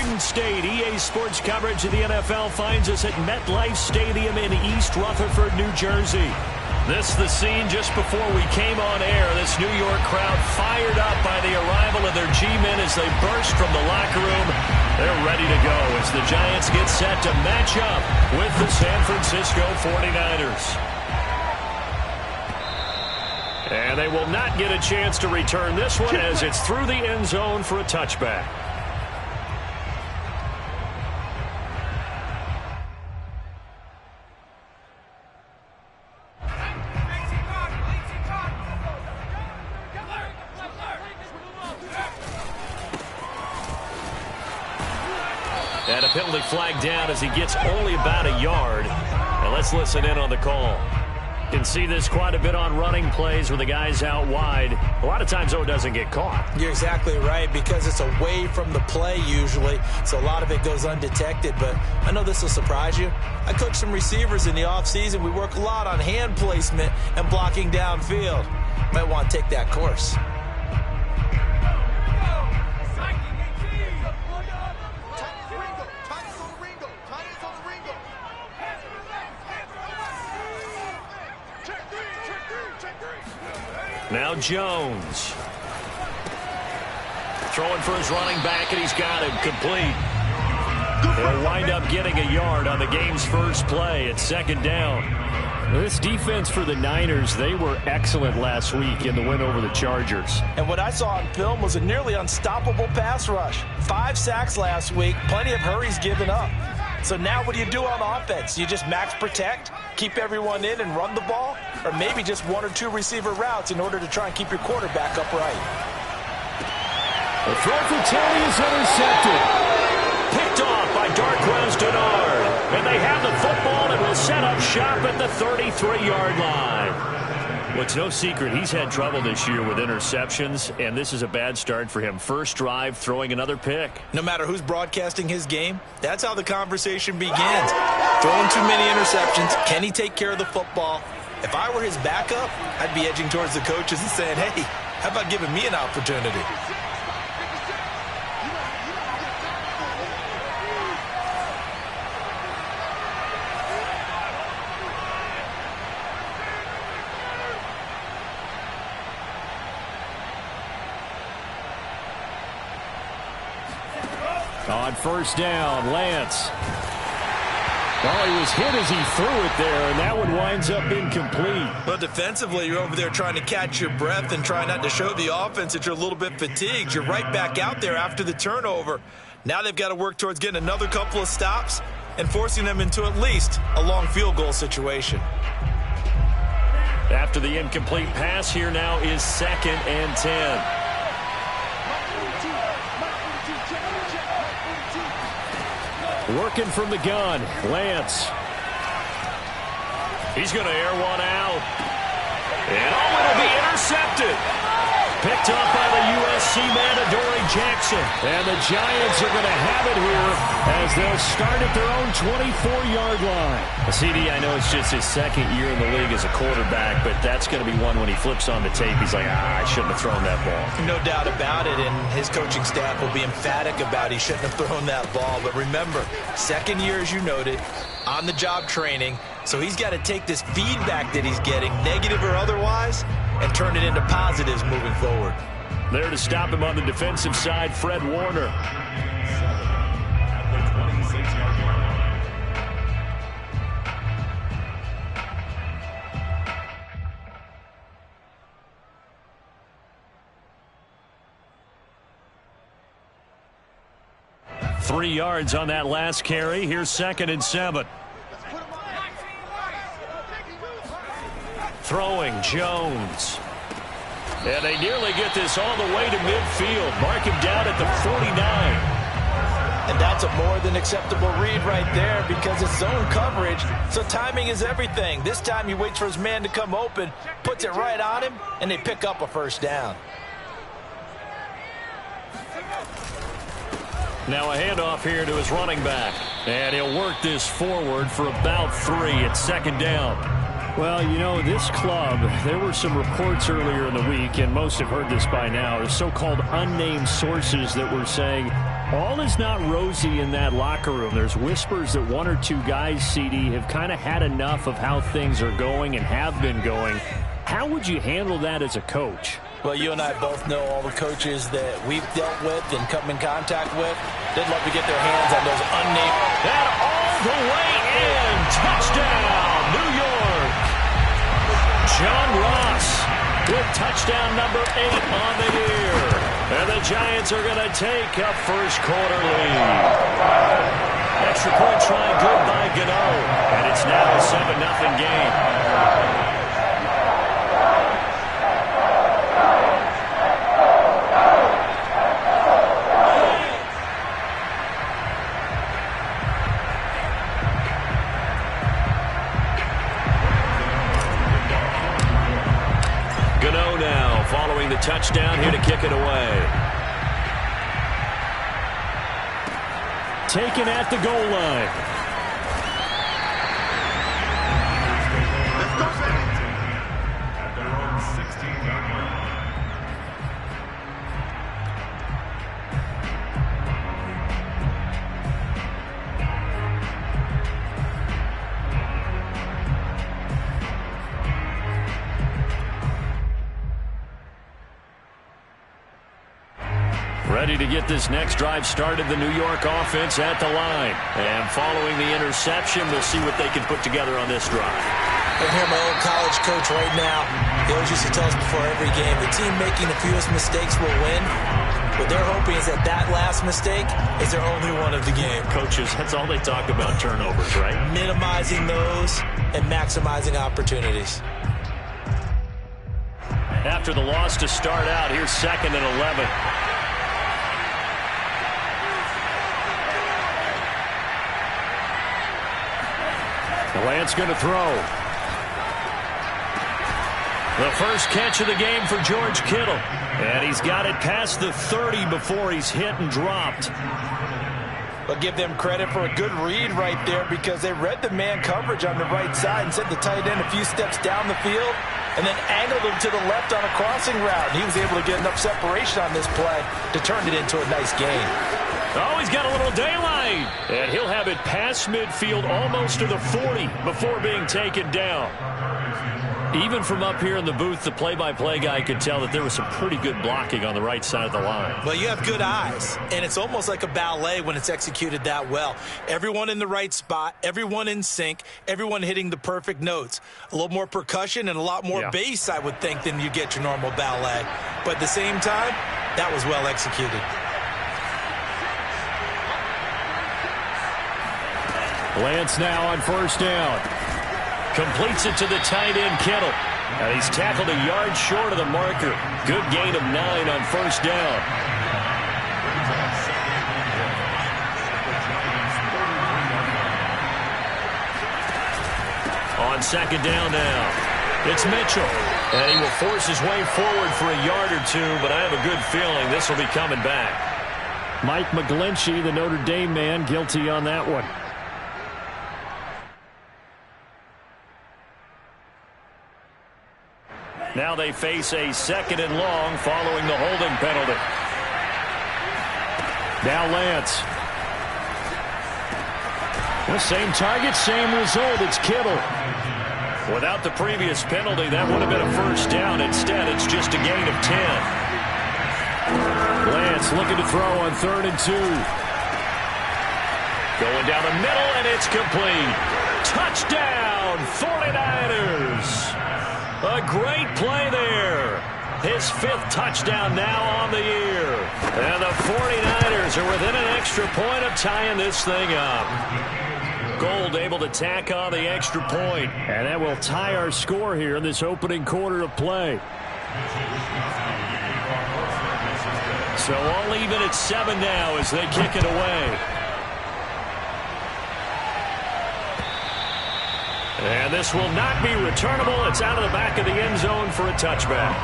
Garden State. EA Sports coverage of the NFL finds us at MetLife Stadium in East Rutherford, New Jersey. This is the scene just before we came on air. This New York crowd fired up by the arrival of their G-men as they burst from the locker room. They're ready to go as the Giants get set to match up with the San Francisco 49ers. And they will not get a chance to return this one as it's through the end zone for a touchback. And a penalty flag down as he gets only about a yard. Now let's listen in on the call. You can see this quite a bit on running plays where the guy's out wide. A lot of times, though, it doesn't get caught. You're exactly right because it's away from the play usually, so a lot of it goes undetected. But I know this will surprise you. I coach some receivers in the offseason. We work a lot on hand placement and blocking downfield. Might want to take that course. Now Jones. Throwing for his running back, and he's got him complete. He'll wind up getting a yard on the game's first play at second down. This defense for the Niners, they were excellent last week in the win over the Chargers. And what I saw on film was a nearly unstoppable pass rush. 5 sacks last week, plenty of hurries given up. So now what do you do on offense? You just max protect, keep everyone in and run the ball? Or maybe just 1 or 2 receiver routes in order to try and keep your quarterback upright. The throw for Tony is intercepted. Picked off by Darqueze Dennard. And they have the football and will set up shop at the 33-yard line. Well, it's no secret he's had trouble this year with interceptions, and this is a bad start for him. First drive, throwing another pick. No matter who's broadcasting his game, that's how the conversation begins. Throwing too many interceptions. Can he take care of the football? If I were his backup, I'd be edging towards the coaches and saying, hey, how about giving me an opportunity? On first down, Lance. Well, he was hit as he threw it there, and that one winds up incomplete. But defensively, you're over there trying to catch your breath and try not to show the offense that you're a little bit fatigued. You're right back out there after the turnover. Now they've got to work towards getting another couple of stops and forcing them into at least a long field goal situation. After the incomplete pass, here now is 2nd and 10. Working from the gun, Lance. He's going to air one out. And it'll be intercepted. Picked up by the USC man, Adoree Jackson. And the Giants are going to have it here as they'll start at their own 24-yard line. CD, I know it's just his 2nd year in the league as a quarterback, but that's going to be one when he flips on the tape. He's like, I shouldn't have thrown that ball. No doubt about it, and his coaching staff will be emphatic about he shouldn't have thrown that ball. But remember, 2nd year, as you noted, on-the-job training. So he's got to take this feedback that he's getting, negative or otherwise, and turn it into positives moving forward. There to stop him on the defensive side, Fred Warner. Three yards on that last carry. Here's 2nd and 7. Throwing, Jones. And they nearly get this all the way to midfield. Mark him down at the 49. And that's a more than acceptable read right there because it's zone coverage, so timing is everything. This time he waits for his man to come open, puts it right on him, and they pick up a first down. Now a handoff here to his running back. And he'll work this forward for about 3 at 2nd down. Well, you know, this club, there were some reports earlier in the week, and most have heard this by now, the so-called unnamed sources that were saying All is not rosy in that locker room. There's whispers that one or two guys, CD, have kind of had enough of how things are going and have been going. How would you handle that as a coach? Well, you and I both know all the coaches that we've dealt with and come in contact with. They'd love to get their hands on those unnamed. And all the way in. Touchdown, New York. John Ross with touchdown number 8 on the year. And the Giants are going to take a first-quarter lead. Extra point try good by Gano. And it's now a 7-0 game. Gano now following the touchdown here to kick it away. Taken at the goal line. At their own 16-yard line. Ready to get this next drive started, the New York offense at the line. And following the interception, we'll see what they can put together on this drive. I hear my old college coach right now. He always used to tell us before every game, the team making the fewest mistakes will win. What they're hoping is that last mistake is their only one of the game. Coaches, that's all they talk about, turnovers, right? Minimizing those and maximizing opportunities. After the loss to start out, here's 2nd and 11. Lance going to throw. The first catch of the game for George Kittle. And he's got it past the 30 before he's hit and dropped. But give them credit for a good read right there because they read the man coverage on the right side and sent the tight end a few steps down the field and then angled him to the left on a crossing route. He was able to get enough separation on this play to turn it into a nice gain. Oh, he's got a little daylight. And he'll have it past midfield almost to the 40 before being taken down. Even from up here in the booth, the play-by-play guy could tell that there was some pretty good blocking on the right side of the line. Well, you have good eyes, and it's almost like a ballet when it's executed that well. Everyone in the right spot, everyone in sync, everyone hitting the perfect notes. A little more percussion and a lot more bass, I would think, than you get your normal ballet. But at the same time, that was well executed. Lance now on first down. Completes it to the tight end, Kittle. And he's tackled a yard short of the marker. Good gain of 9 on first down. On second down now, it's Mitchell. And he will force his way forward for a yard or two, but I have a good feeling this will be coming back. Mike McGlinchey, the Notre Dame man, guilty on that one. Now they face a 2nd and long following the holding penalty. Now Lance. The same target, same result. It's Kittle. Without the previous penalty, that would have been a first down. Instead, it's just a gain of 10. Lance looking to throw on 3rd and 2. Going down the middle, and it's complete. Touchdown, 49ers. A great play there. His 5th touchdown now on the year. And the 49ers are within an extra point of tying this thing up. Gould able to tack on the extra point. And that will tie our score here in this opening quarter of play. So all even at 7 now as they kick it away. And this will not be returnable. It's out of the back of the end zone for a touchback.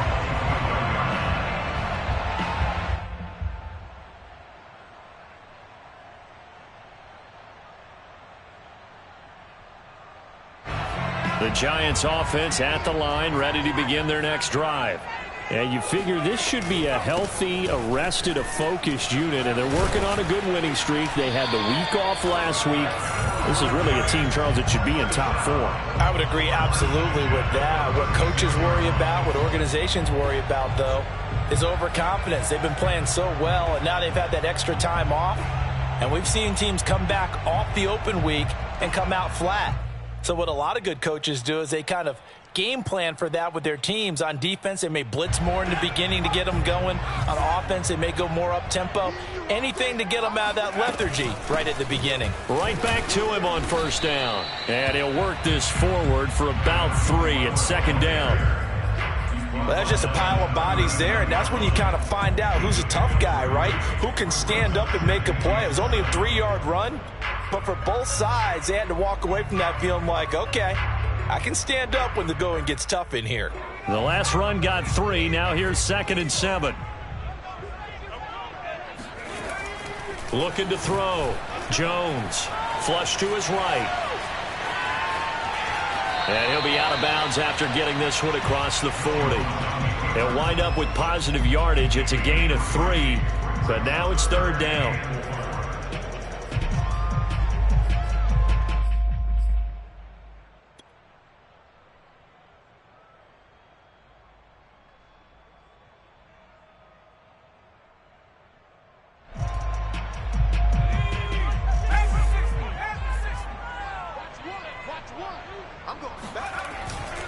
The Giants offense at the line, ready to begin their next drive. And you figure this should be a healthy, arrested, a focused unit, and they're working on a good winning streak. They had the week off last week. This is really a team, Charles, that should be in top 4. I would agree absolutely with that. What coaches worry about, what organizations worry about, though, is overconfidence. They've been playing so well, and now they've had that extra time off. And we've seen teams come back off the open week and come out flat. So what a lot of good coaches do is they kind of game plan for that with their teams. On defense, they may blitz more in the beginning to get them going. On offense, they may go more up-tempo. Anything to get them out of that lethargy right at the beginning. Right back to him on first down. And he'll work this forward for about 3 at second down. Well, that's just a pile of bodies there, and that's when you kind of find out who's a tough guy, right? Who can stand up and make a play. It was only a 3-yard run, but for both sides, they had to walk away from that feeling like, okay, I can stand up when the going gets tough in here. The last run got 3. Now here's 2nd and 7. Looking to throw. Jones. Flush to his right. And he'll be out of bounds after getting this one across the 40. They'll wind up with positive yardage. It's a gain of 3, but now it's 3rd down.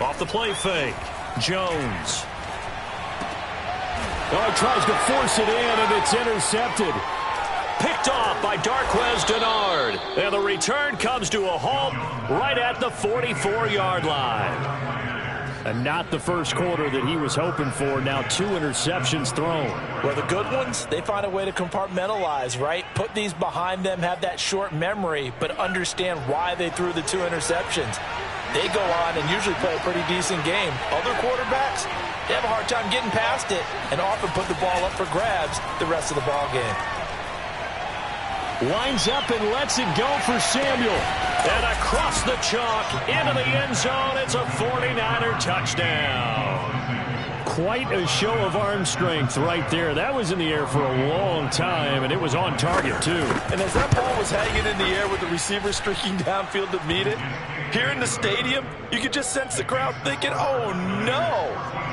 Off the play fake. Jones. Oh, he tries to force it in, and it's intercepted. Picked off by Darqueze Dennard. And the return comes to a halt right at the 44-yard line. And not the first quarter that he was hoping for. Now 2 interceptions thrown. Well, the good ones, they find a way to compartmentalize, right? Put these behind them, have that short memory, but understand why they threw the 2 interceptions. They go on and usually play a pretty decent game. Other quarterbacks, they have a hard time getting past it and often put the ball up for grabs the rest of the ball game. Winds up and lets it go for Samuel. And across the chalk, into the end zone, it's a 49er touchdown. Quite a show of arm strength right there. That was in the air for a long time, and it was on target, too. And as that ball was hanging in the air with the receiver streaking downfield to meet it, here in the stadium, you could just sense the crowd thinking, oh, no.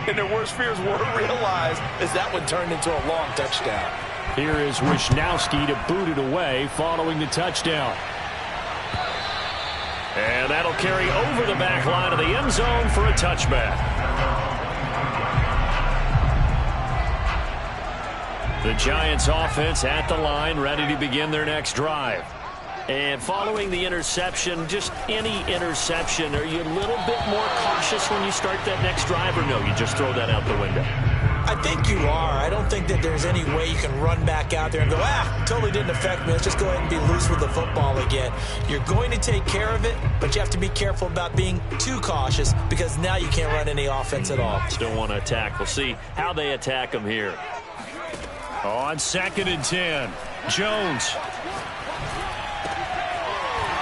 And their worst fears were realized as that one turned into a long touchdown. Here is Wisnowski to boot it away following the touchdown. And that'll carry over the back line of the end zone for a touchback. The Giants offense at the line, ready to begin their next drive. And following the interception, just any interception, are you a little bit more cautious when you start that next drive, or no, you just throw that out the window? I think you are. I don't think that there's any way you can run back out there and go, totally didn't affect me. Let's just go ahead and be loose with the football again. You're going to take care of it, but you have to be careful about being too cautious because now you can't run any offense at all. Still want to attack. We'll see how they attack them here. On 2nd and 10, Jones.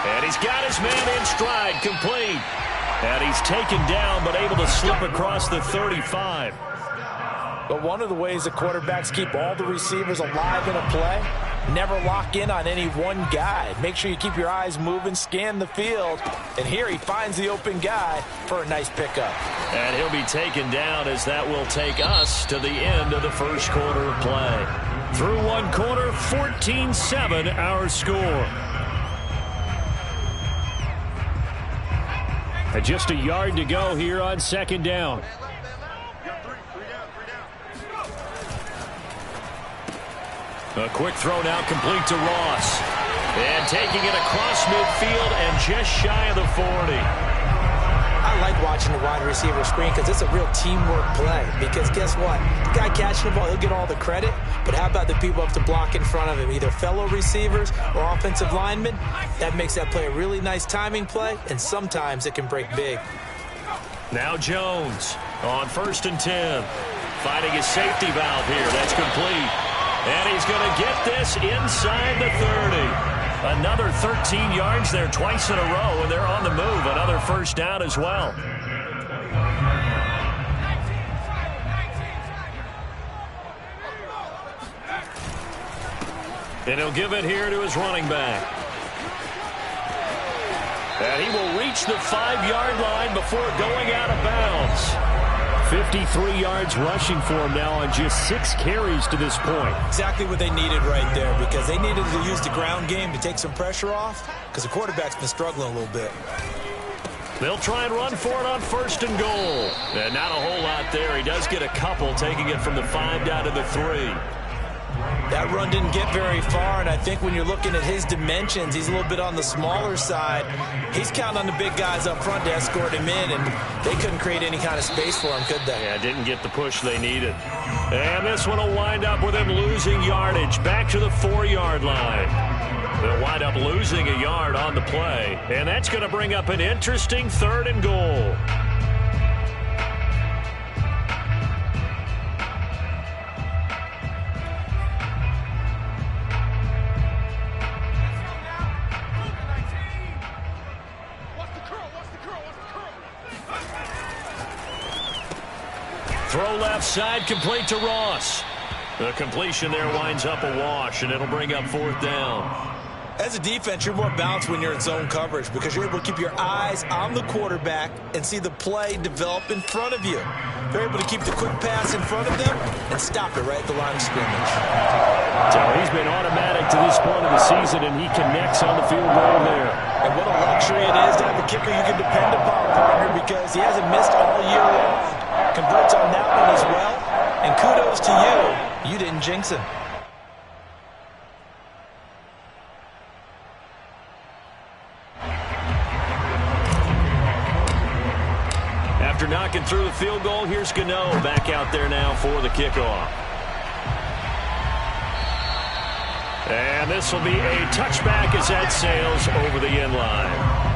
And he's got his man in stride, complete. And he's taken down, but able to slip across the 35. But one of the ways the quarterbacks keep all the receivers alive in a play, never lock in on any one guy. Make sure you keep your eyes moving, scan the field. And here he finds the open guy for a nice pickup. And he'll be taken down as that will take us to the end of the first quarter of play. Through one quarter, 14-7 our score. And just a yard to go here on 2nd down. A quick throw now complete to Ross. And taking it across midfield and just shy of the 40. I like watching the wide receiver screen because it's a real teamwork play. Because guess what? The guy catching the ball, he'll get all the credit. But how about the people up to block in front of him? Either fellow receivers or offensive linemen. That makes that play a really nice timing play. And sometimes it can break big. Now Jones on 1st and 10. Finding his safety valve here. That's complete. And he's going to get this inside the 30. Another 13 yards there twice in a row, and they're on the move. Another first down as well. And he'll give it here to his running back. And he will reach the 5-yard line before going out of bounds. 53 yards rushing for him now on just 6 carries to this point. Exactly what they needed right there, because they needed to use the ground game to take some pressure off, because the quarterback's been struggling a little bit. They'll try and run for it on 1st and goal. And not a whole lot there. He does get a couple, taking it from the 5 down to the 3. That run didn't get very far, and I think when you're looking at his dimensions, he's a little bit on the smaller side. He's counting on the big guys up front to escort him in, and they couldn't create any kind of space for him, could they? Yeah, didn't get the push they needed. And this one will wind up with him losing yardage back to the 4-yard line. They'll wind up losing a yard on the play, and that's going to bring up an interesting 3rd and goal. Throw left side, complete to Ross. The completion there winds up a wash, and it'll bring up 4th down. As a defense, you're more balanced when you're in zone coverage because you're able to keep your eyes on the quarterback and see the play develop in front of you. You're able to keep the quick pass in front of them and stop it right at the line of scrimmage. So he's been automatic to this point of the season, and he connects on the field goal there. And what a luxury it is to have a kicker you can depend upon, partner, because he hasn't missed all year long. Converts on that one as well. And kudos to you. You didn't jinx him. After knocking through the field goal, here's Gano back out there now for the kickoff. And this will be a touchback as that sails over the end line.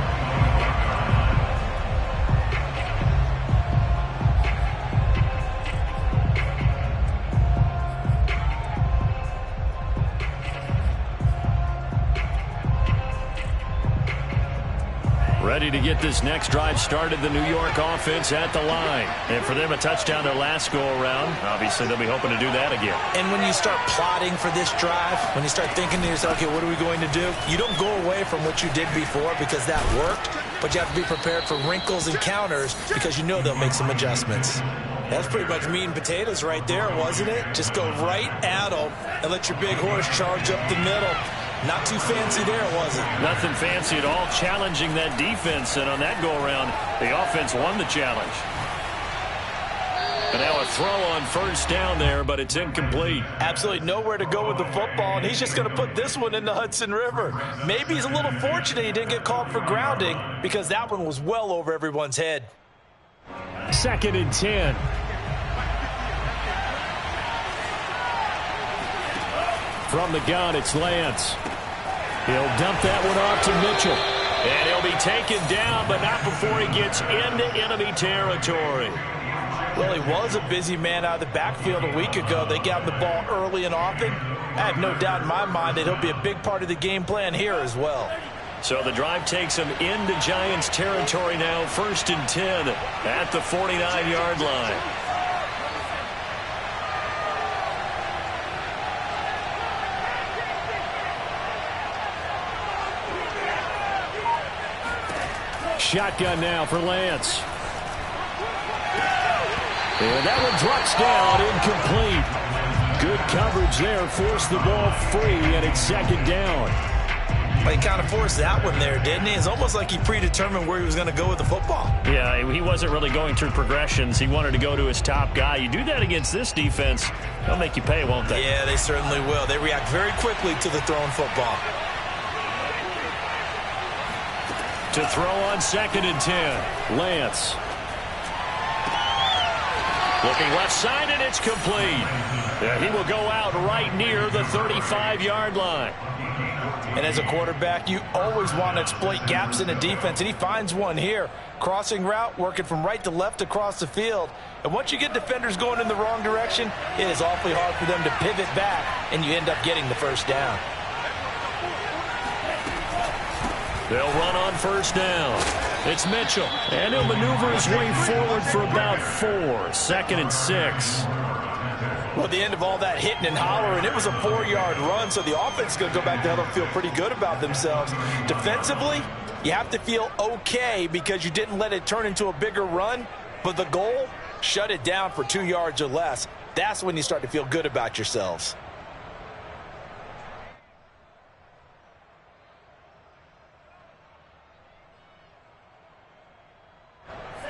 Ready to get this next drive started, the New York offense at the line. And for them, a touchdown their last go-around. Obviously, they'll be hoping to do that again. And when you start plotting for this drive, when you start thinking to yourself, okay, what are we going to do? You don't go away from what you did before because that worked, but you have to be prepared for wrinkles and counters because you know they'll make some adjustments. That's pretty much meat and potatoes right there, wasn't it? Just go right at them and let your big horse charge up the middle. Not too fancy there, was it? Nothing fancy at all, challenging that defense, and on that go-around, the offense won the challenge. And now a throw on 1st down there, but it's incomplete. Absolutely nowhere to go with the football, and he's just going to put this one in the Hudson River. Maybe he's a little fortunate he didn't get called for grounding because that one was well over everyone's head. 2nd and 10. From the gun, it's Lance. He'll dump that one off to Mitchell. And he'll be taken down, but not before he gets into enemy territory. Well, he was a busy man out of the backfield a week ago. They got him the ball early and often. I have no doubt in my mind that he'll be a big part of the game plan here as well. So the drive takes him into Giants territory now, 1st and 10 at the 49-yard line. Shotgun now for Lance. And that one drops down, incomplete. Good coverage there, forced the ball free, and it's 2nd down. Well, he kind of forced that one there, didn't he? It's almost like he predetermined where he was going to go with the football. Yeah, he wasn't really going through progressions. He wanted to go to his top guy. You do that against this defense, they'll make you pay, won't they? Yeah, they certainly will. They react very quickly to the thrown football. To throw on 2nd and 10, Lance. Looking left side, and it's complete. And he will go out right near the 35-yard line. And as a quarterback, you always want to exploit gaps in the defense, and he finds one here. Crossing route, working from right to left across the field. And once you get defenders going in the wrong direction, it is awfully hard for them to pivot back, and you end up getting the 1st down. They'll run on 1st down. It's Mitchell. And he'll maneuver his way forward for about 4. 2nd and 6. Well, at the end of all that hitting and hollering, it was a 4-yard run, so the offense is going to go back there and feel pretty good about themselves. Defensively, you have to feel okay because you didn't let it turn into a bigger run, but the goal, shut it down for 2 yards or less. That's when you start to feel good about yourselves.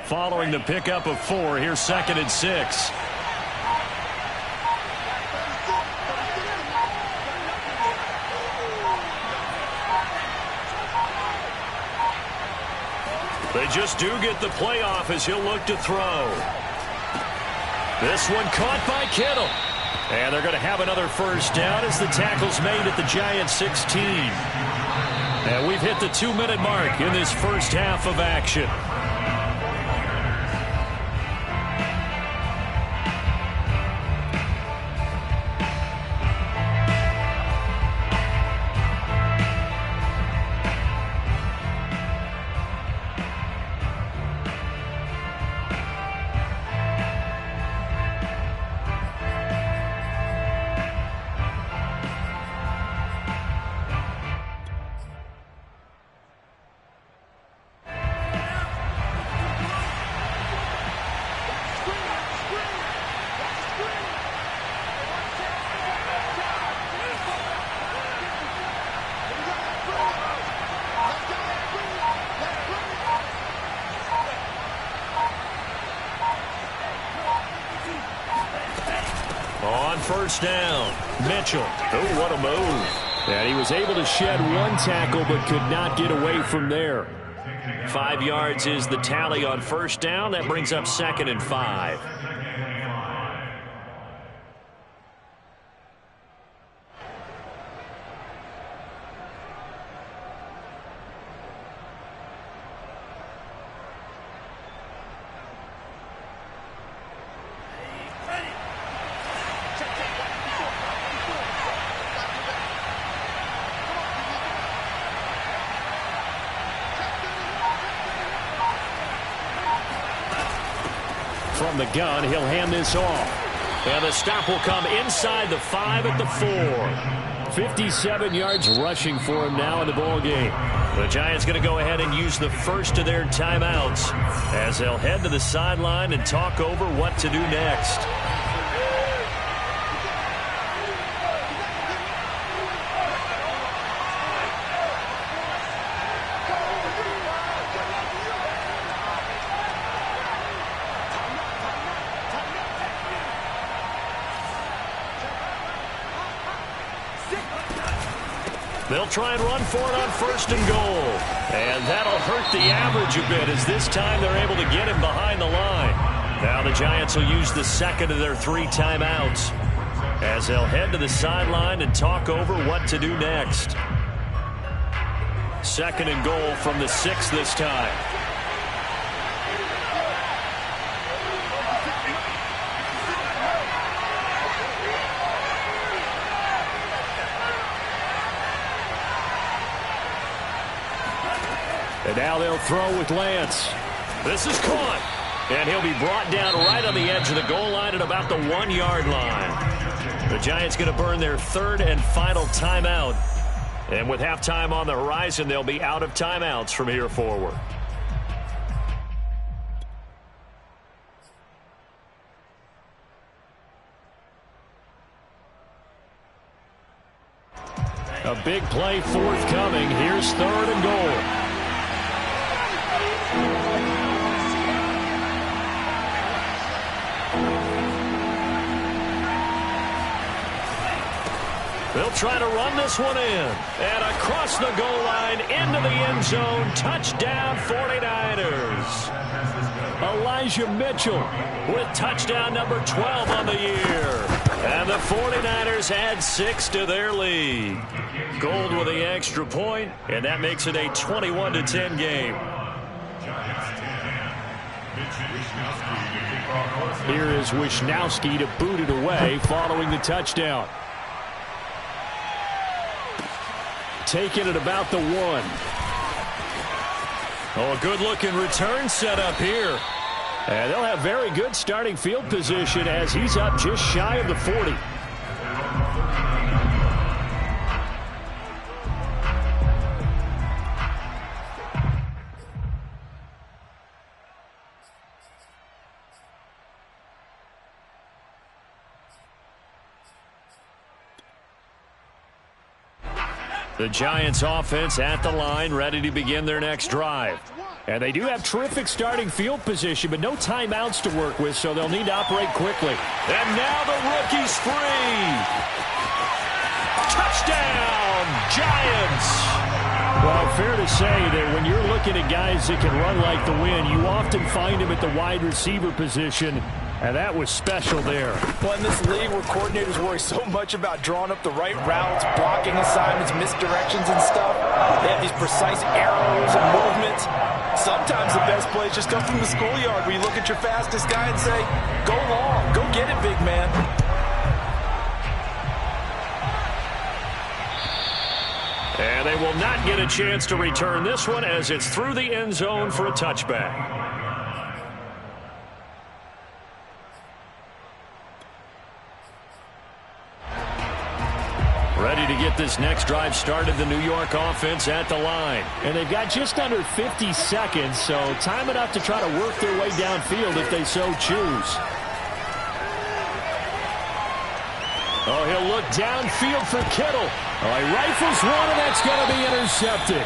Following the pickup of 4, here's 2nd and 6. They just do get the play off as he'll look to throw. This one caught by Kittle. And they're going to have another first down as the tackle's made at the Giants 16. And we've hit the 2-minute mark in this first half of action. On first down, Mitchell. Oh, what a move. And he was able to shed one tackle but could not get away from there. 5 yards is the tally on first down. That brings up 2nd and 5. From the gun, he'll hand this off. And the stop will come inside the 5 at the 4. 57 yards rushing for him now in the ball game. The Giants going to go ahead and use the first of their timeouts as they'll head to the sideline and talk over what to do next. They'll try and run for it on first and goal. And that'll hurt the average a bit as this time they're able to get him behind the line. Now the Giants will use the second of their 3 timeouts as they'll head to the sideline and talk over what to do next. 2nd and goal from the 6 this time. And now they'll throw with Lance. This is caught. And he'll be brought down right on the edge of the goal line at about the 1-yard line. The Giants going to burn their 3rd and final timeout. And with halftime on the horizon, they'll be out of timeouts from here forward. A big play forthcoming. Here's 3rd and goal. They'll try to run this one in. And across the goal line, into the end zone. Touchdown, 49ers. Elijah Mitchell with touchdown number 12 on the year. And the 49ers add 6 to their lead. Gold with the extra point, and that makes it a 21-10 game. Here is Wisnowski to boot it away following the touchdown. Taking it about the 1. Oh, a good-looking return set up here. And they'll have very good starting field position as he's up just shy of the 40. The Giants offense at the line, ready to begin their next drive. And they do have terrific starting field position, but no timeouts to work with, so they'll need to operate quickly. And now the rookie's free. Touchdown, Giants! Well, fair to say that when you're looking at guys that can run like the wind, you often find them at the wide receiver position. And that was special there. Well, in this league where coordinators worry so much about drawing up the right routes, blocking assignments, misdirections and stuff, they have these precise arrows and movements. Sometimes the best plays just come from the schoolyard where you look at your fastest guy and say, go long, go get it, big man. And they will not get a chance to return this one as it's through the end zone for a touchback. Ready to get this next drive started, the New York offense at the line. And they've got just under 50 seconds, so time enough to try to work their way downfield if they so choose. Oh, he'll look downfield for Kittle. Oh, he rifles one, and that's going to be intercepted.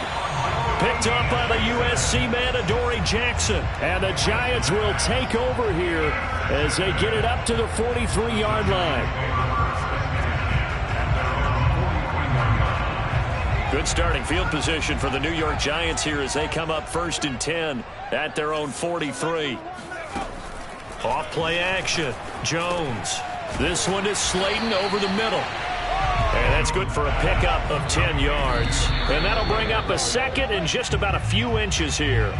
Picked up by the USC man, Adoree Jackson. And the Giants will take over here as they get it up to the 43-yard line. Good starting field position for the New York Giants here as they come up 1st and 10 at their own 43. Off play action. Jones. This one is Slayton over the middle. And that's good for a pickup of 10 yards. And that'll bring up a second and just about a few inches here.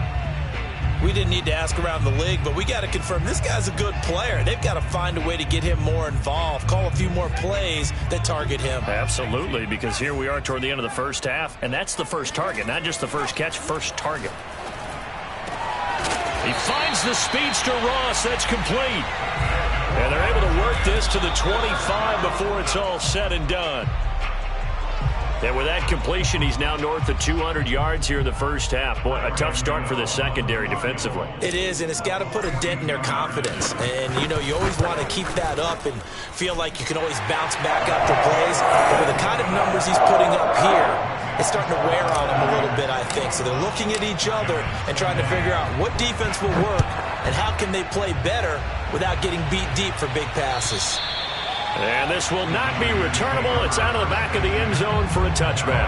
We didn't need to ask around the league, but we got to confirm this guy's a good player. They've got to find a way to get him more involved, call a few more plays that target him. Absolutely, because here we are toward the end of the first half, and that's the first target, not just the first catch, first target. He finds the speedster Ross. That's complete. And they're able to work this to the 25 before it's all said and done. And with that completion, he's now north of 200 yards here in the first half. Boy, a tough start for the secondary defensively. It is, and it's got to put a dent in their confidence. And, you know, you always want to keep that up and feel like you can always bounce back after plays. But with the kind of numbers he's putting up here, it's starting to wear on him a little bit, I think. So they're looking at each other and trying to figure out what defense will work and how can they play better without getting beat deep for big passes. And this will not be returnable. It's out of the back of the end zone for a touchback.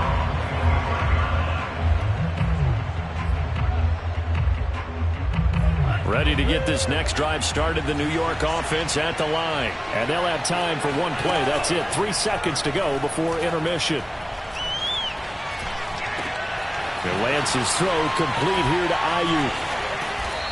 Ready to get this next drive started, the New York offense at the line. And they'll have time for one play. That's it. 3 seconds to go before intermission. Lance's throw complete here to Ayuk.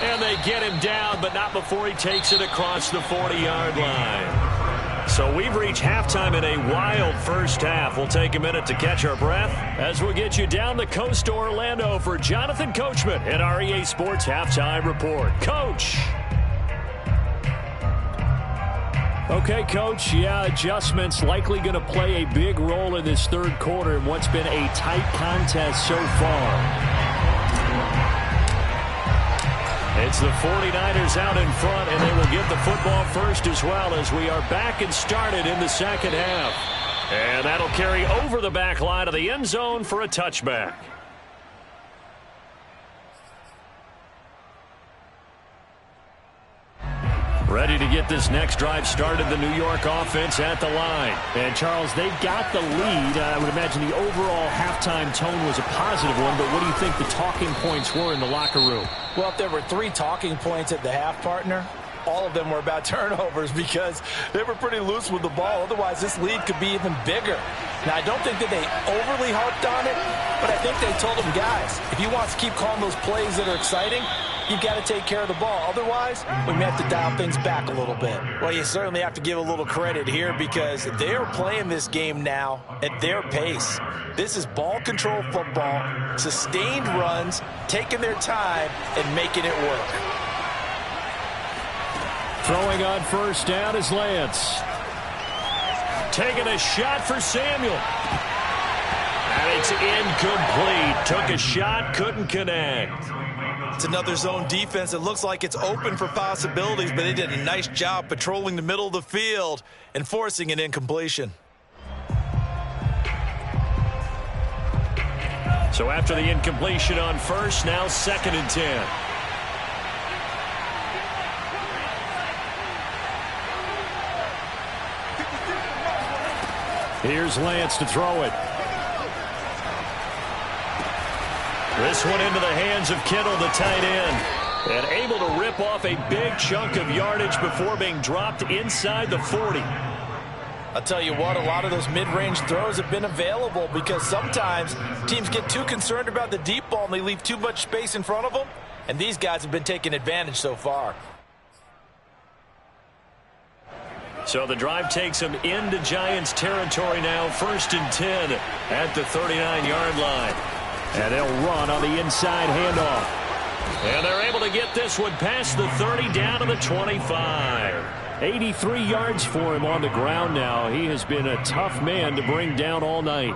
And they get him down, but not before he takes it across the 40-yard line. So we've reached halftime in a wild first half. We'll take a minute to catch our breath as we'll get you down the coast to Orlando for Jonathan Coachman at our EA Sports Halftime Report. Coach. Okay, Coach. Yeah, adjustments likely going to play a big role in this third quarter in what's been a tight contest so far. It's the 49ers out in front, and they will get the football first as well as we are back and started in the second half. And that'll carry over the back line of the end zone for a touchback. Ready to get this next drive started, the New York offense at the line. And, Charles, they've got the lead. I would imagine the overall halftime tone was a positive one, but what do you think the talking points were in the locker room? Well, if there were 3 talking points at the half, partner, all of them were about turnovers because they were pretty loose with the ball. Otherwise, this lead could be even bigger. Now, I don't think that they overly harped on it, but I think they told them, guys, if you want to keep calling those plays that are exciting, you've got to take care of the ball. Otherwise, we may have to dial things back a little bit. Well, you certainly have to give a little credit here because they're playing this game now at their pace. This is ball control football, sustained runs, taking their time, and making it work. Throwing on first down is Lance. Taking a shot for Samuel. And it's incomplete. Took a shot, couldn't connect. It's another zone defense. It looks like it's open for possibilities, but they did a nice job patrolling the middle of the field and forcing an incompletion. So after the incompletion on first, now 2nd and 10. Here's Lance to throw it. This one into the hands of Kittle, the tight end. And able to rip off a big chunk of yardage before being dropped inside the 40. I'll tell you what, a lot of those mid-range throws have been available because sometimes teams get too concerned about the deep ball and they leave too much space in front of them. And these guys have been taking advantage so far. So the drive takes them into Giants territory now. 1st and 10 at the 39-yard line. And they'll run on the inside handoff. And they're able to get this one past the 30 down to the 25. 83 yards for him on the ground now. He has been a tough man to bring down all night.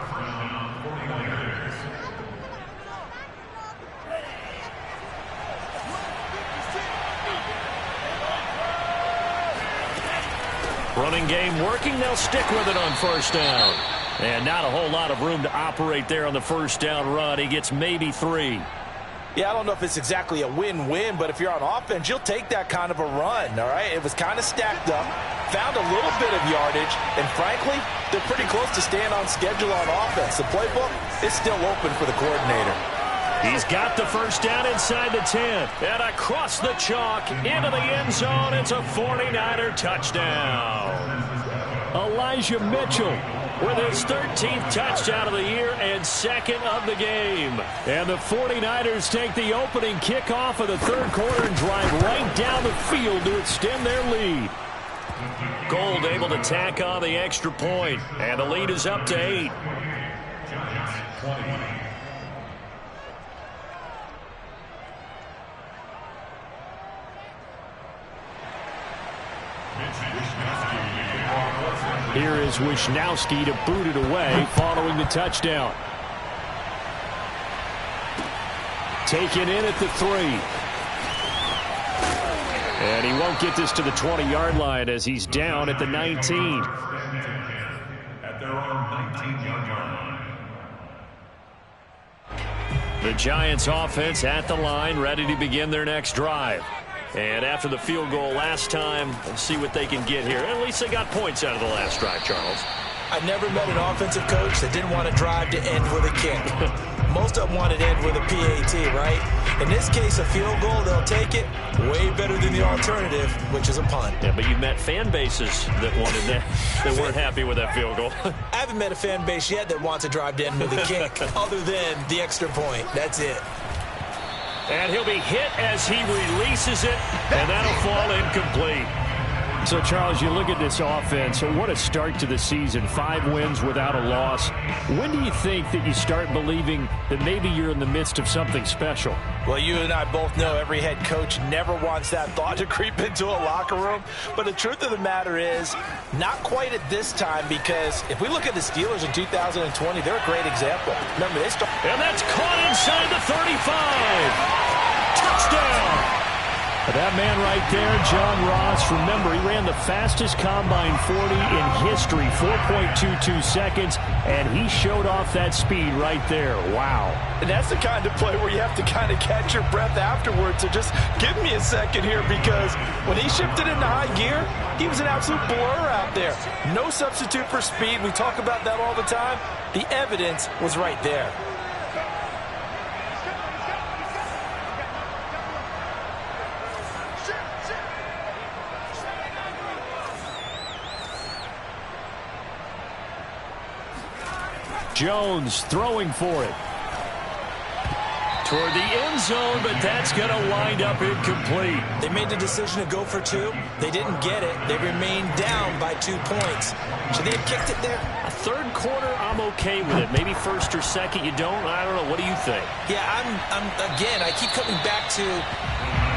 Running game working. They'll stick with it on first down. And not a whole lot of room to operate there on the first down run. He gets maybe 3. Yeah, I don't know if it's exactly a win-win, but if you're on offense, you'll take that kind of a run, all right? It was kind of stacked up, found a little bit of yardage, and frankly, they're pretty close to staying on schedule on offense. The playbook is still open for the coordinator. He's got the first down inside the 10. And across the chalk into the end zone. It's a 49er touchdown. Elijah Mitchell with his 13th touchdown of the year and 2nd of the game. And the 49ers take the opening kickoff of the 3rd quarter and drive right down the field to extend their lead. Gold able to tack on the extra point, and the lead is up to 8. Here is Wisnowski to boot it away following the touchdown. Taken in at the 3. And he won't get this to the 20-yard line as he's down at the 19. At their own 19-yard line. The Giants offense at the line, ready to begin their next drive. And after the field goal last time, let's see what they can get here. At least they got points out of the last drive, Charles. I've never met an offensive coach that didn't want to drive to end with a kick. Most of them wanted to end with a PAT, right? In this case, a field goal, they'll take it. Way better than the alternative, which is a punt. Yeah, but you've met fan bases that wanted that, that weren't happy with that field goal. I haven't met a fan base yet that wants to drive to end with a kick, other than the extra point. That's it. And he'll be hit as he releases it, and that'll fall incomplete. So, Charles, you look at this offense, so what a start to the season. 5 wins without a loss. When do you think that you start believing that maybe you're in the midst of something special? Well, you and I both know every head coach never wants that thought to creep into a locker room. But the truth of the matter is, not quite at this time, because if we look at the Steelers in 2020, they're a great example. Remember, they started. And that's caught inside the 35. Touchdown. That man right there, John Ross, remember, he ran the fastest combine 40 in history, 4.22 seconds, and he showed off that speed right there. Wow. And that's the kind of play where you have to kind of catch your breath afterwards. So just give me a second here, because when he shifted into high gear, he was an absolute blur out there. No substitute for speed. We talk about that all the time. The evidence was right there. Jones throwing for it. Toward the end zone, but that's going to wind up incomplete. They made the decision to go for 2. They didn't get it. They remained down by 2 points. Should they have kicked it there? A 3rd quarter, I'm okay with it. Maybe 1st or 2nd, you don't. I don't know. What do you think? Yeah, I'm again, I keep coming back to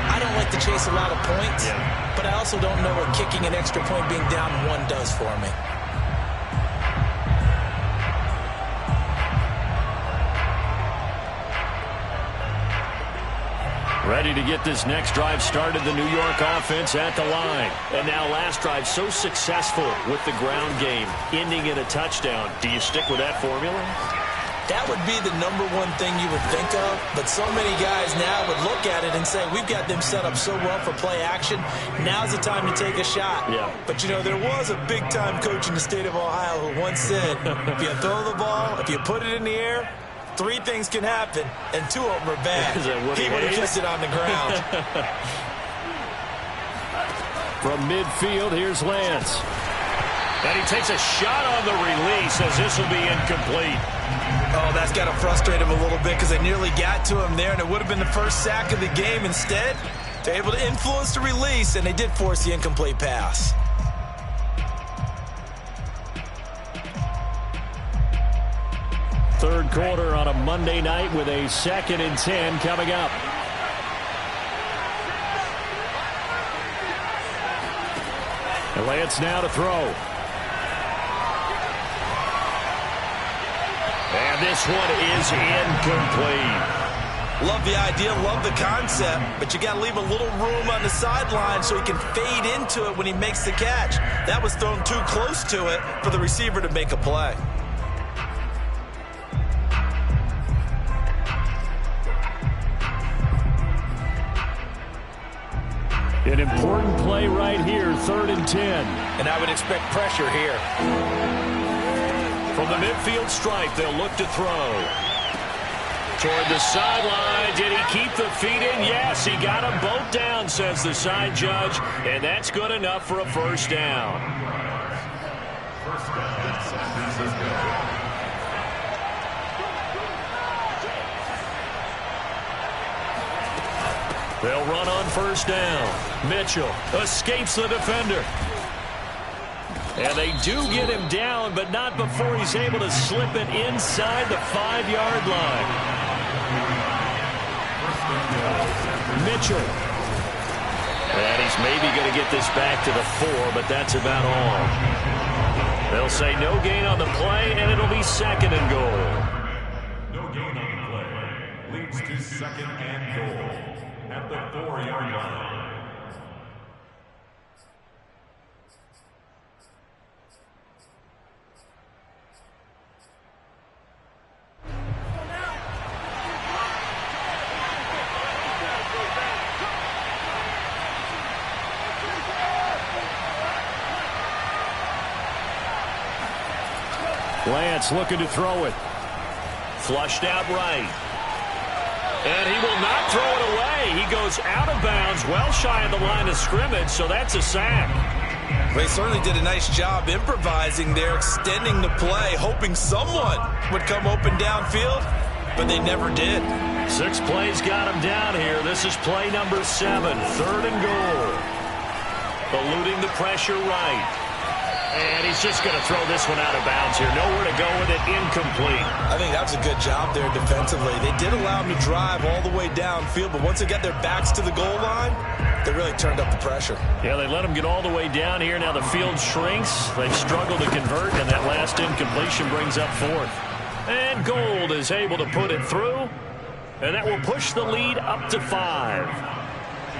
I don't like to chase a lot of points, but I also don't know what kicking an extra point being down 1 does for me. Ready to get this next drive started, the New York offense at the line. And now last drive so successful with the ground game, ending in a touchdown. Do you stick with that formula? That would be the #1 thing you would think of, but so many guys now would look at it and say, we've got them set up so well for play action, now's the time to take a shot. Yeah. But, you know, there was a big-time coach in the state of Ohio who once said, if you throw the ball, if you put it in the air, 3 things can happen, and 2 of them are bad. He would have kept it on the ground. From midfield, here's Lance. And he takes a shot on the release as this will be incomplete. Oh, that's got to frustrate him a little bit because they nearly got to him there, and it would have been the first sack of the game. Instead, they're able to influence the release, and they did force the incomplete pass. Third quarter on a Monday night with a 2nd and 10 coming up. And Lance now to throw. And this one is incomplete. Love the idea, love the concept, but you got to leave a little room on the sideline so he can fade into it when he makes the catch. That was thrown too close to it for the receiver to make a play. An important play right here, 3rd and 10. And I would expect pressure here. From the midfield stripe, they'll look to throw. Toward the sideline, did he keep the feet in? Yes, he got them both down, says the side judge, and that's good enough for a first down. First down, San Francisco. They'll run on first down. Mitchell escapes the defender. And they do get him down, but not before he's able to slip it inside the 5-yard line. Mitchell. And he's maybe going to get this back to the 4, but that's about all. They'll say no gain on the play, and it'll be 2nd and goal. No gain on the play. Leads to 2nd and goal at the 4-yard line. Lance looking to throw it. Flushed out right. And he will not throw it away. He goes out of bounds, well shy of the line of scrimmage, so that's a sack. They certainly did a nice job improvising there, extending the play, hoping someone would come open downfield, but they never did. 6 plays got him down here. This is play number 7, 3rd and goal. Eluding the pressure right. And he's just going to throw this one out of bounds here. Nowhere to go with it, incomplete. I think that was a good job there defensively. They did allow him to drive all the way downfield, but once they got their backs to the goal line, they really turned up the pressure. Yeah, they let him get all the way down here. Now the field shrinks. They've struggled to convert, and that last incompletion brings up 4th. And Gold is able to put it through, and that will push the lead up to 5.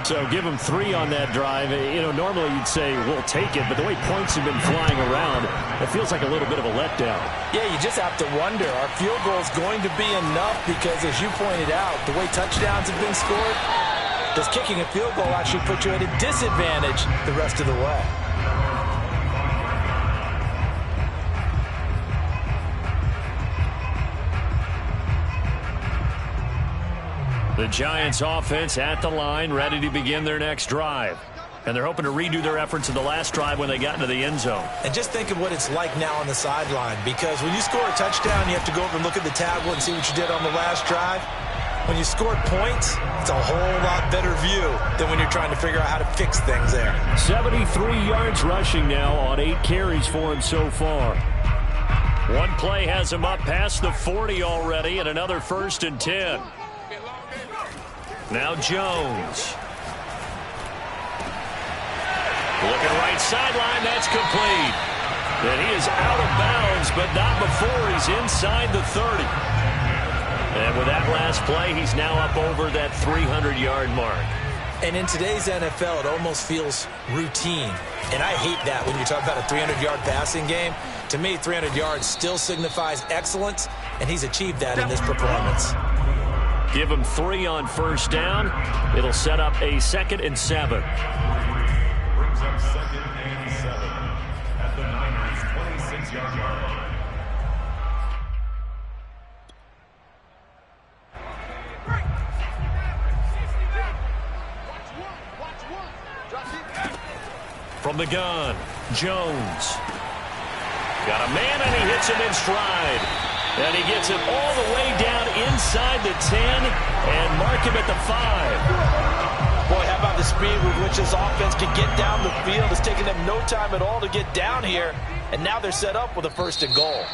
So give them 3 on that drive. You know, normally you'd say, we'll take it, but the way points have been flying around, it feels like a little bit of a letdown. Yeah, you just have to wonder, are field goals going to be enough? Because as you pointed out, the way touchdowns have been scored, does kicking a field goal actually put you at a disadvantage the rest of the way? The Giants offense at the line, ready to begin their next drive. And they're hoping to redo their efforts in the last drive when they got into the end zone. And just think of what it's like now on the sideline, because when you score a touchdown, you have to go over and look at the tablet and see what you did on the last drive. When you scored points, it's a whole lot better view than when you're trying to figure out how to fix things there. 73 yards rushing now on 8 carries for him so far. One play has him up past the 40 already, and another 1st and 10. Now Jones. Looking right sideline, that's complete. And he is out of bounds, but not before he's inside the 30. And with that last play, he's now up over that 300-yard mark. And in today's NFL, it almost feels routine. And I hate that when you talk about a 300-yard passing game. To me, 300 yards still signifies excellence, and he's achieved that in this performance. Give him 3 on first down. It'll set up a 2nd and 7. Brings up 2nd and 7 at the Niners' 26-yard line. From the gun, Jones. Got a man, and he hits him in stride. And he gets him all the way down inside the 10 and mark him at the 5. Boy, how about the speed with which this offense can get down the field? It's taken them no time at all to get down here. And now they're set up with a 1st and goal.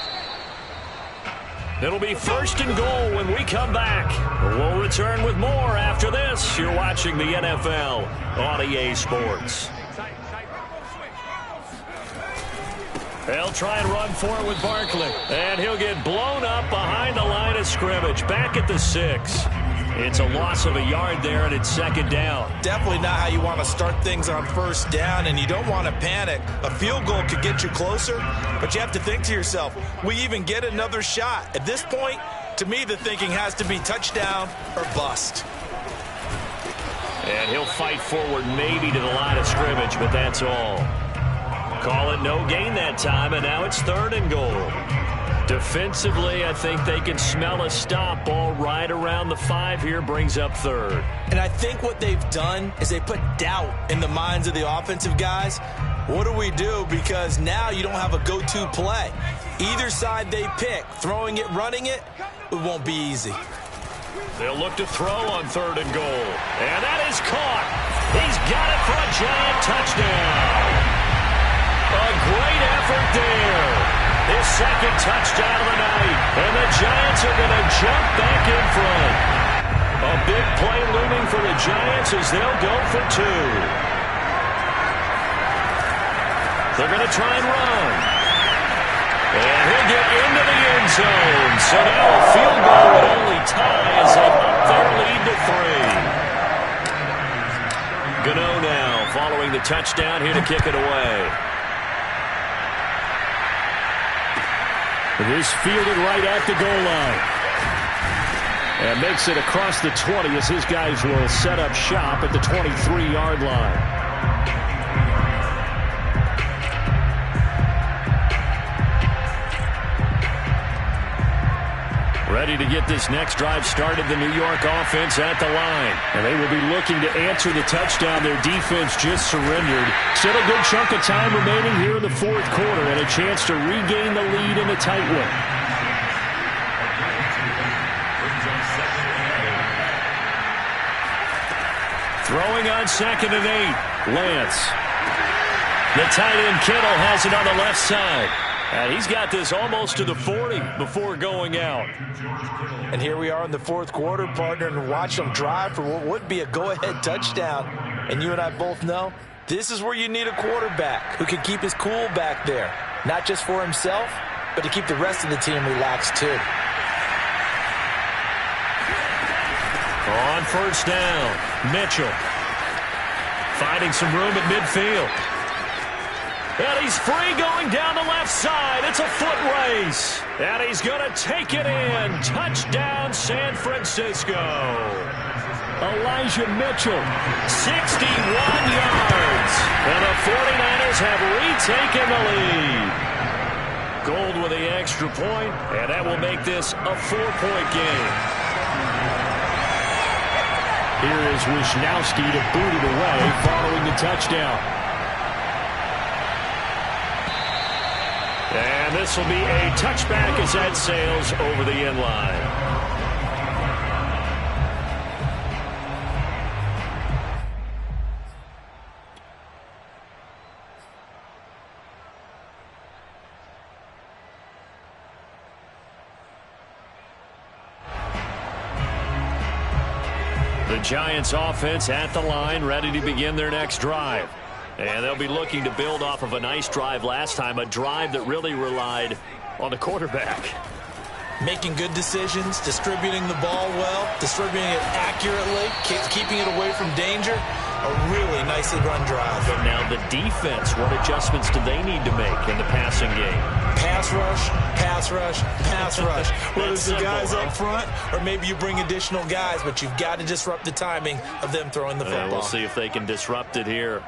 It'll be 1st and goal when we come back. We'll return with more after this. You're watching the NFL on EA Sports. They'll try and run for it with Barkley. And he'll get blown up behind the line of scrimmage. Back at the 6. It's a loss of a yard there, and it's 2nd down. Definitely not how you want to start things on 1st down, and you don't want to panic. A field goal could get you closer, but you have to think to yourself, we even get another shot. At this point, to me, the thinking has to be touchdown or bust. And he'll fight forward maybe to the line of scrimmage, but that's all. Call it no gain that time, and now it's 3rd and goal. Defensively, I think they can smell a stop. Ball right around the 5 here, brings up 3rd. And I think what they've done is they put doubt in the minds of the offensive guys. What do we do? Because now you don't have a go-to play. Either side they pick, throwing it, running it, it won't be easy. They'll look to throw on 3rd and goal. And that is caught. He's got it for a giant touchdown. A great effort there. His 2nd touchdown of the night. And the Giants are going to jump back in front. A big play looming for the Giants as they'll go for 2. They're going to try and run. And he'll get into the end zone. So now a field goal would only tie as they up their lead to 3. Gano now following the touchdown here to kick it away. This fielded right at the goal line. And makes it across the 20 as his guys will set up shop at the 23-yard line. Ready to get this next drive started, the New York offense at the line. And they will be looking to answer the touchdown their defense just surrendered. Still a good chunk of time remaining here in the 4th quarter and a chance to regain the lead in a tight one. Throwing on 2nd and 8. Lance. The tight end Kittle has it on the left side. And he's got this almost to the 40 before going out. And here we are in the 4th quarter, partner, and watch them drive for what would be a go-ahead touchdown. And you and I both know this is where you need a quarterback who can keep his cool back there. Not just for himself, but to keep the rest of the team relaxed too. On 1st down, Mitchell. Finding some room at midfield. And he's free going down the left side. It's a foot race. And he's going to take it in. Touchdown, San Francisco. Elijah Mitchell, 61 yards. And the 49ers have retaken the lead. Gold with the extra point, and that will make this a 4-point game. Here is Wisnowski to boot it away following the touchdown. And this will be a touchback as that sails over the end line. The Giants offense at the line, ready to begin their next drive. And they'll be looking to build off of a nice drive last time, a drive that really relied on the quarterback. Making good decisions, distributing the ball well, distributing it accurately, keeping it away from danger. A really nicely run drive. But now the defense, what adjustments do they need to make in the passing game? Pass rush, pass rush, pass rush. Whether it's the guys up front or maybe you bring additional guys, but you've got to disrupt the timing of them throwing the football. We'll see if they can disrupt it here.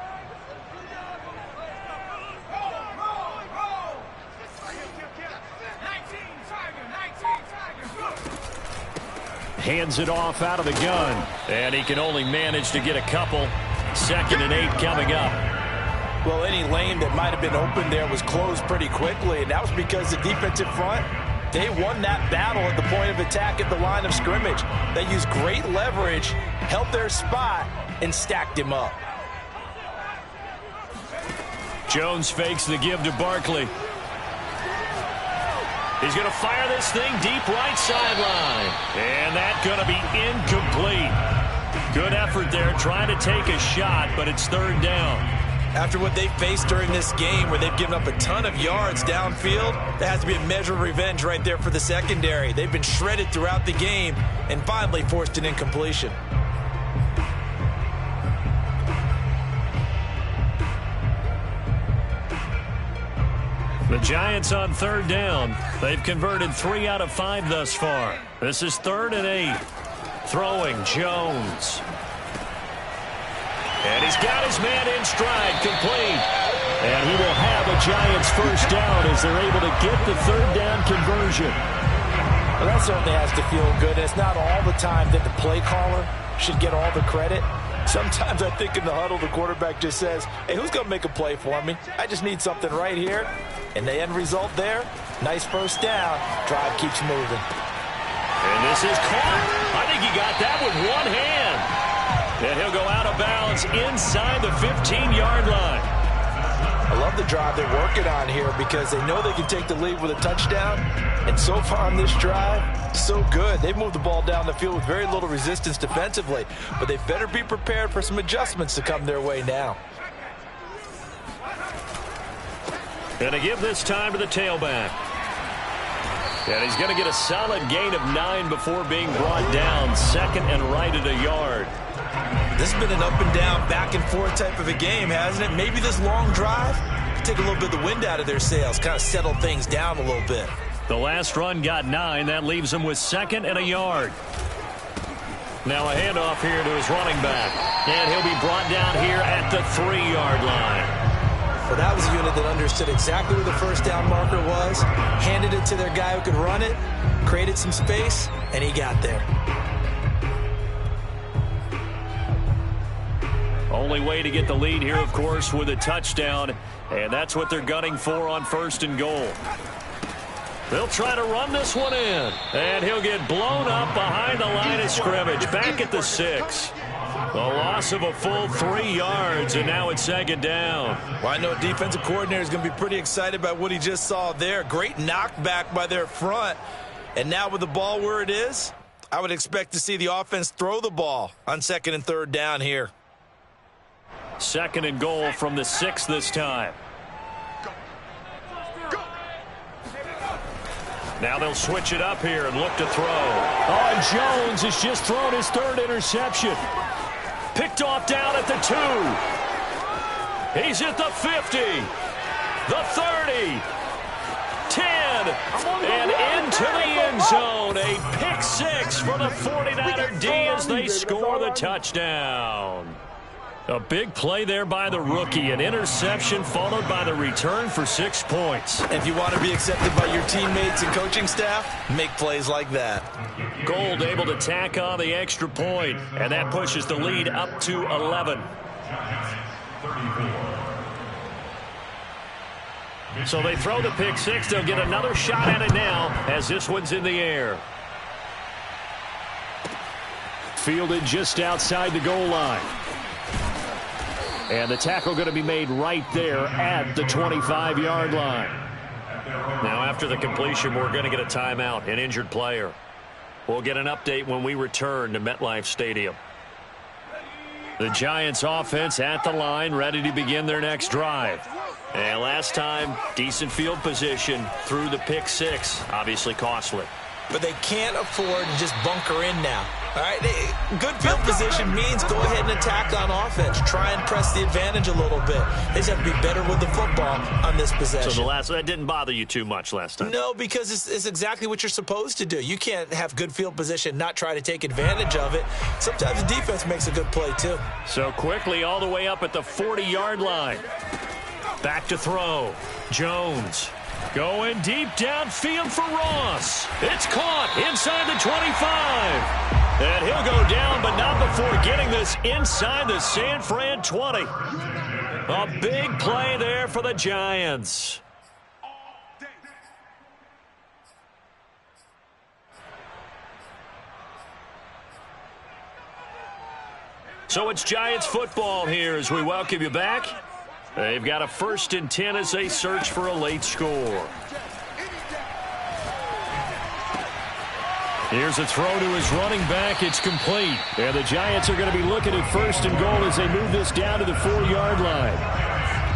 Hands it off out of the gun. And he can only manage to get a couple. 2nd and 8 coming up. Well, any lane that might have been open there was closed pretty quickly, and that was because the defensive front, they won that battle at the point of attack at the line of scrimmage. They used great leverage, held their spot, and stacked him up. Jones fakes the give to Barkley. He's going to fire this thing deep right sideline. And that's going to be incomplete. Good effort there trying to take a shot, but it's 3rd down. After what they faced during this game where they've given up a ton of yards downfield, that has to be a measure of revenge right there for the secondary. They've been shredded throughout the game and finally forced an incompletion. The Giants on 3rd down. They've converted 3 out of 5 thus far. This is 3rd and 8. Throwing Jones. And he's got his man in stride, complete. And he will have a Giants first down as they're able to get the 3rd down conversion. Well, that certainly has to feel good. It's not all the time that the play caller should get all the credit. Sometimes I think in the huddle, the quarterback just says, hey, who's going to make a play for me? I just need something right here. And the end result there, nice first down. Drive keeps moving. And this is caught. I think he got that with one hand. And he'll go out of bounds inside the 15-yard line. I love the drive they're working on here because they know they can take the lead with a touchdown. And so far on this drive, so good. They've moved the ball down the field with very little resistance defensively. But they better be prepared for some adjustments to come their way now. Gonna give this time to the tailback. And he's going to get a solid gain of 9 before being brought down. 2nd and right at a yard. This has been an up and down, back and forth type of a game, hasn't it? Maybe this long drive could take a little bit of the wind out of their sails, kind of settle things down a little bit. The last run got 9. That leaves him with 2nd and a yard. Now a handoff here to his running back. And he'll be brought down here at the 3-yard line. Well, that was a unit that understood exactly where the first down marker was, handed it to their guy who could run it, created some space, and he got there. Only way to get the lead here, of course, with a touchdown, and that's what they're gunning for on 1st and goal. They'll try to run this one in, and he'll get blown up behind the line of scrimmage, back at the 6. The loss of a full 3 yards, and now it's 2nd down. Well, I know a defensive coordinator is going to be pretty excited about what he just saw there. Great knockback by their front. And now with the ball where it is, I would expect to see the offense throw the ball on 2nd and 3rd down here. 2nd and goal from the 6 this time. Now they'll switch it up here and look to throw. Oh, and Jones has just thrown his 3rd interception. Picked off down at the 2. He's at the 50. The 30. 10. And into the end zone. A pick 6 for the 49er D as they score the touchdown. A big play there by the rookie. An interception followed by the return for 6 points. If you want to be accepted by your teammates and coaching staff, make plays like that. Gould able to tack on the extra point, and that pushes the lead up to 11. So they throw the pick 6. They'll get another shot at it now as this one's in the air. Fielded just outside the goal line. And the tackle going to be made right there at the 25-yard line. Now after the completion, we're going to get a timeout, an injured player. We'll get an update when we return to MetLife Stadium. The Giants offense at the line, ready to begin their next drive. And last time, decent field position through the pick six. Obviously costly. But they can't afford to just bunker in now. All right, good field position means go ahead and attack on offense. Try and press the advantage a little bit. They just have to be better with the football on this possession. So that didn't bother you too much last time? No, because it's exactly what you're supposed to do. You can't have good field position, not try to take advantage of it. Sometimes the defense makes a good play too. So quickly all the way up at the 40-yard line. Back to throw. Jones. Going deep downfield for Ross. It's caught inside the 25. And he'll go down, but not before getting this inside the San Fran 20. A big play there for the Giants. So it's Giants football here as we welcome you back. They've got a 1st and 10 as they search for a late score. Here's a throw to his running back. It's complete. And the Giants are going to be looking at 1st and goal as they move this down to the 4-yard line.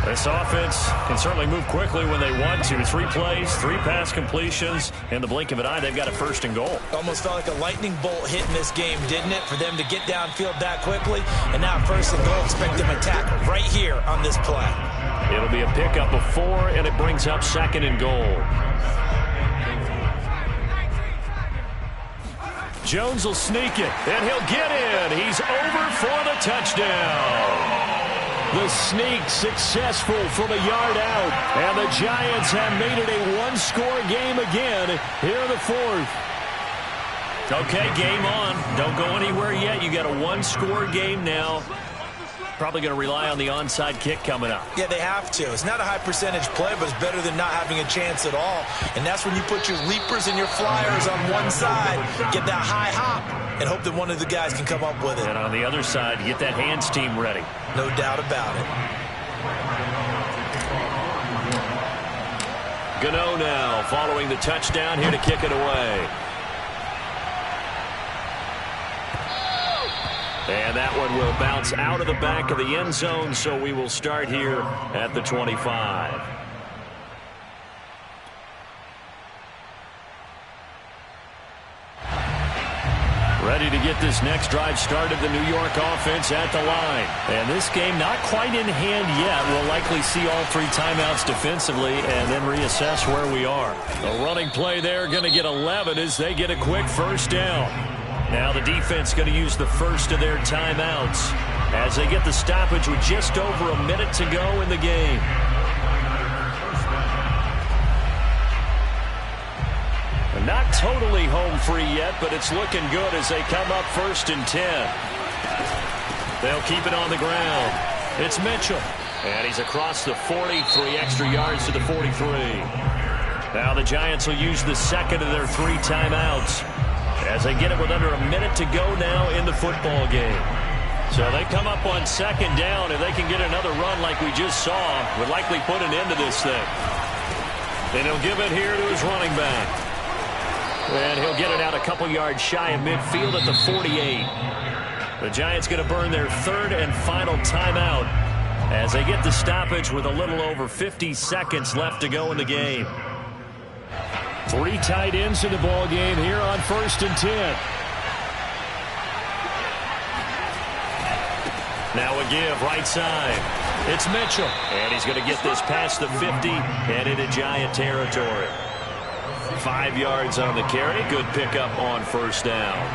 This offense can certainly move quickly when they want to. 3 plays, 3 pass completions. In the blink of an eye, they've got a 1st and goal. Almost felt like a lightning bolt hitting this game, didn't it? For them to get downfield that quickly. And now 1st and goal, expect them to attack right here on this play. It'll be a pickup of 4, and it brings up 2nd and goal. Jones will sneak it, and he'll get in. He's over for the touchdown. The sneak successful from a yard out, and the Giants have made it a 1-score game again here in the 4th. Okay, game on. Don't go anywhere yet. You got a 1-score game now. Probably going to rely on the onside kick coming up. Yeah, they have to. It's not a high percentage play, but it's better than not having a chance at all. And that's when you put your leapers and your flyers on one side, get that high hop, and hope that one of the guys can come up with it. And on the other side, get that hands team ready. No doubt about it. Gano now following the touchdown here to kick it away. And that one will bounce out of the back of the end zone, so we will start here at the 25. Ready to get this next drive started, the New York offense at the line. And this game not quite in hand yet. We'll likely see all 3 timeouts defensively and then reassess where we are. A running play there, going to get 11 as they get a quick 1st down. Now the defense going to use the first of their timeouts as they get the stoppage with just over a minute to go in the game. And not totally home free yet, but it's looking good as they come up 1st and 10. They'll keep it on the ground. It's Mitchell. And he's across the 40, 3 extra yards to the 43. Now the Giants will use the second of their 3 timeouts as they get it with under a minute to go now in the football game. So they come up on 2nd down. If they can get another run like we just saw, would likely put an end to this thing. And he'll give it here to his running back. And he'll get it out a couple yards shy of midfield at the 48. The Giants going to burn their 3rd and final timeout as they get the stoppage with a little over 50 seconds left to go in the game. 3 tight ends in the ball game here on 1st and 10. Now a give right side. It's Mitchell. And he's going to get this past the 50 and into Giant territory. 5 yards on the carry. Good pickup on 1st down.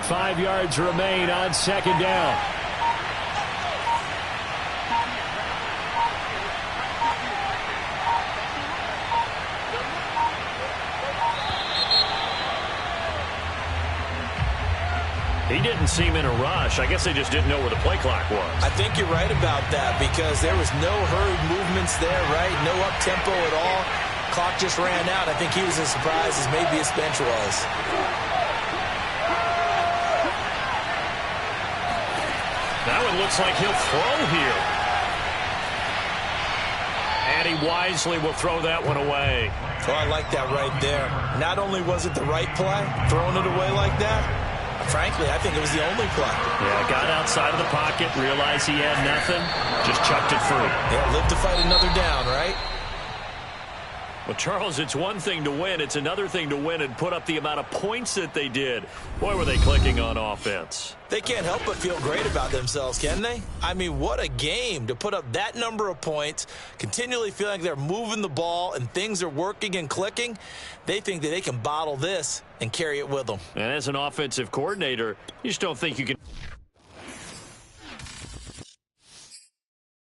5 yards remain on 2nd down. He didn't seem in a rush. I guess they just didn't know where the play clock was. I think you're right about that because there was no hurried movements there, right? No up-tempo at all. Clock just ran out. I think he was as surprised as maybe his bench was. That one looks like he'll throw here. And he wisely will throw that one away. Oh, I like that right there. Not only was it the right play, throwing it away like that, frankly, I think it was the only play. Yeah, got outside of the pocket, realized he had nothing, just chucked it free. Yeah, live to fight another down, right? Well, Charles, it's one thing to win. It's another thing to win and put up the amount of points that they did. Boy, were they clicking on offense. They can't help but feel great about themselves, can they? I mean, what a game to put up that number of points, continually feeling like they're moving the ball and things are working and clicking. They think that they can bottle this and carry it with them. And as an offensive coordinator, you just don't think you can...